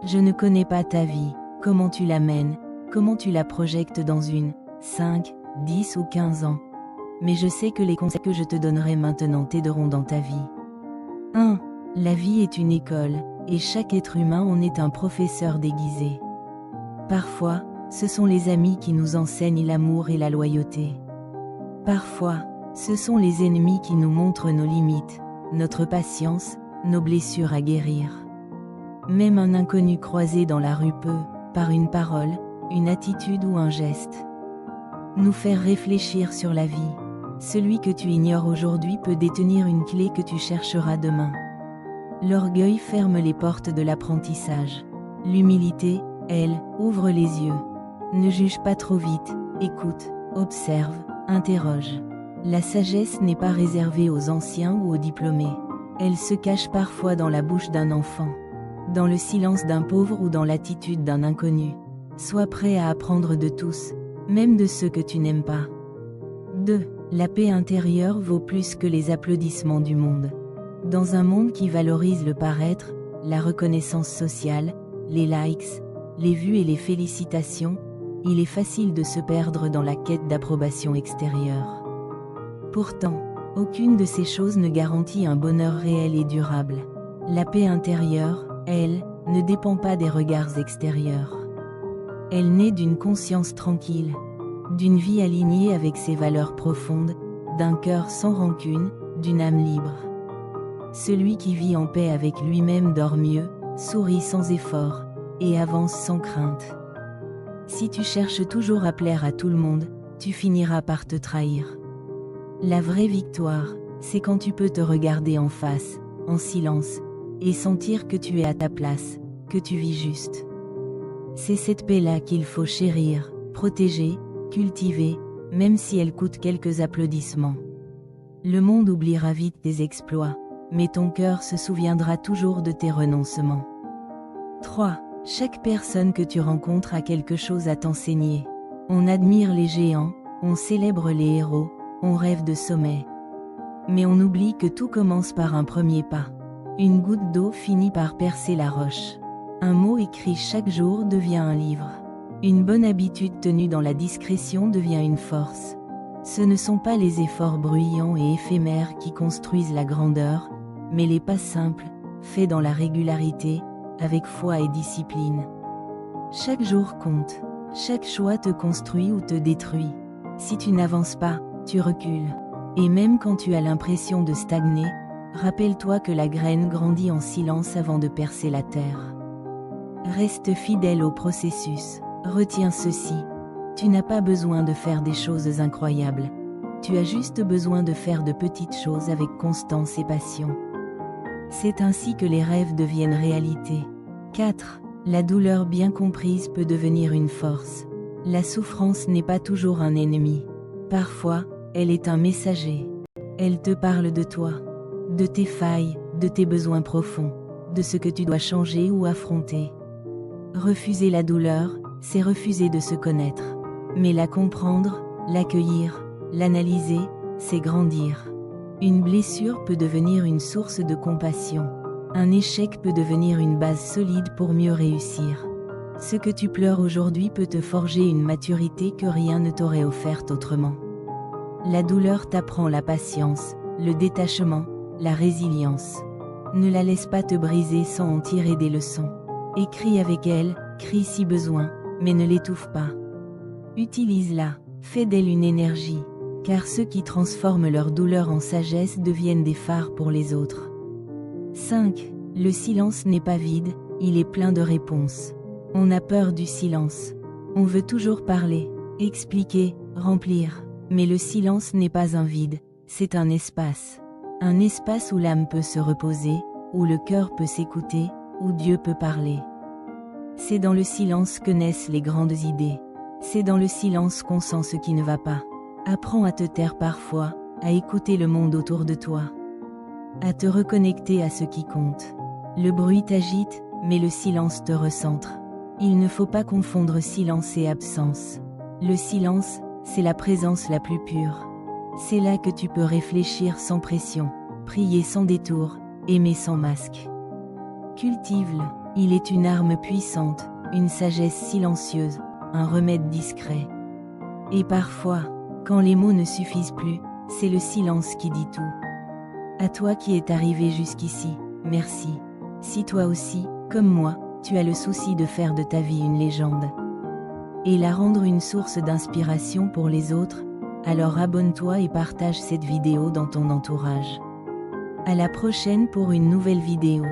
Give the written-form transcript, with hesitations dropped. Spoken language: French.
Je ne connais pas ta vie, comment tu la mènes, comment tu la projettes dans 5, 10 ou 15 ans. Mais je sais que les conseils que je te donnerai maintenant t'aideront dans ta vie. 1. La vie est une école, et chaque être humain en est un professeur déguisé. Parfois, ce sont les amis qui nous enseignent l'amour et la loyauté. Parfois, ce sont les ennemis qui nous montrent nos limites, notre patience, nos blessures à guérir. Même un inconnu croisé dans la rue peut, par une parole, une attitude ou un geste, nous faire réfléchir sur la vie. Celui que tu ignores aujourd'hui peut détenir une clé que tu chercheras demain. L'orgueil ferme les portes de l'apprentissage. L'humilité, elle, ouvre les yeux. Ne juge pas trop vite, écoute, observe, interroge. La sagesse n'est pas réservée aux anciens ou aux diplômés. Elle se cache parfois dans la bouche d'un enfant, dans le silence d'un pauvre ou dans l'attitude d'un inconnu. Sois prêt à apprendre de tous, même de ceux que tu n'aimes pas. 2. La paix intérieure vaut plus que les applaudissements du monde. Dans un monde qui valorise le paraître, la reconnaissance sociale, les likes, les vues et les félicitations, il est facile de se perdre dans la quête d'approbation extérieure. Pourtant, aucune de ces choses ne garantit un bonheur réel et durable. La paix intérieure, elle, ne dépend pas des regards extérieurs. Elle naît d'une conscience tranquille, d'une vie alignée avec ses valeurs profondes, d'un cœur sans rancune, d'une âme libre. Celui qui vit en paix avec lui-même dort mieux, sourit sans effort, et avance sans crainte. Si tu cherches toujours à plaire à tout le monde, tu finiras par te trahir. La vraie victoire, c'est quand tu peux te regarder en face, en silence, et sentir que tu es à ta place, que tu vis juste. C'est cette paix-là qu'il faut chérir, protéger, cultiver, même si elle coûte quelques applaudissements. Le monde oubliera vite tes exploits, mais ton cœur se souviendra toujours de tes renoncements. 3. Chaque personne que tu rencontres a quelque chose à t'enseigner. On admire les géants, on célèbre les héros, on rêve de sommets. Mais on oublie que tout commence par un premier pas. Une goutte d'eau finit par percer la roche. Un mot écrit chaque jour devient un livre. Une bonne habitude tenue dans la discrétion devient une force. Ce ne sont pas les efforts bruyants et éphémères qui construisent la grandeur, mais les pas simples, faits dans la régularité, avec foi et discipline. Chaque jour compte. Chaque choix te construit ou te détruit. Si tu n'avances pas, tu recules. Et même quand tu as l'impression de stagner, rappelle-toi que la graine grandit en silence avant de percer la terre. Reste fidèle au processus. Retiens ceci. Tu n'as pas besoin de faire des choses incroyables. Tu as juste besoin de faire de petites choses avec constance et passion. C'est ainsi que les rêves deviennent réalité. 4. La douleur bien comprise peut devenir une force. La souffrance n'est pas toujours un ennemi. Parfois, elle est un messager. Elle te parle de toi, de tes failles, de tes besoins profonds, de ce que tu dois changer ou affronter. Refuser la douleur, c'est refuser de se connaître. Mais la comprendre, l'accueillir, l'analyser, c'est grandir. Une blessure peut devenir une source de compassion. Un échec peut devenir une base solide pour mieux réussir. Ce que tu pleures aujourd'hui peut te forger une maturité que rien ne t'aurait offerte autrement. La douleur t'apprend la patience, le détachement, la résilience. Ne la laisse pas te briser sans en tirer des leçons. Écris avec elle, crie si besoin, mais ne l'étouffe pas. Utilise-la, fais d'elle une énergie, car ceux qui transforment leur douleur en sagesse deviennent des phares pour les autres. 5. Le silence n'est pas vide, il est plein de réponses. On a peur du silence. On veut toujours parler, expliquer, remplir. Mais le silence n'est pas un vide, c'est un espace. Un espace où l'âme peut se reposer, où le cœur peut s'écouter, où Dieu peut parler. C'est dans le silence que naissent les grandes idées. C'est dans le silence qu'on sent ce qui ne va pas. Apprends à te taire parfois, à écouter le monde autour de toi. À te reconnecter à ce qui compte. Le bruit t'agite, mais le silence te recentre. Il ne faut pas confondre silence et absence. Le silence, c'est la présence la plus pure. C'est là que tu peux réfléchir sans pression, prier sans détour, aimer sans masque. Cultive-le. Il est une arme puissante, une sagesse silencieuse, un remède discret. Et parfois, quand les mots ne suffisent plus, c'est le silence qui dit tout. À toi qui es arrivé jusqu'ici, merci. Si toi aussi, comme moi, tu as le souci de faire de ta vie une légende et la rendre une source d'inspiration pour les autres, alors abonne-toi et partage cette vidéo dans ton entourage. À la prochaine pour une nouvelle vidéo.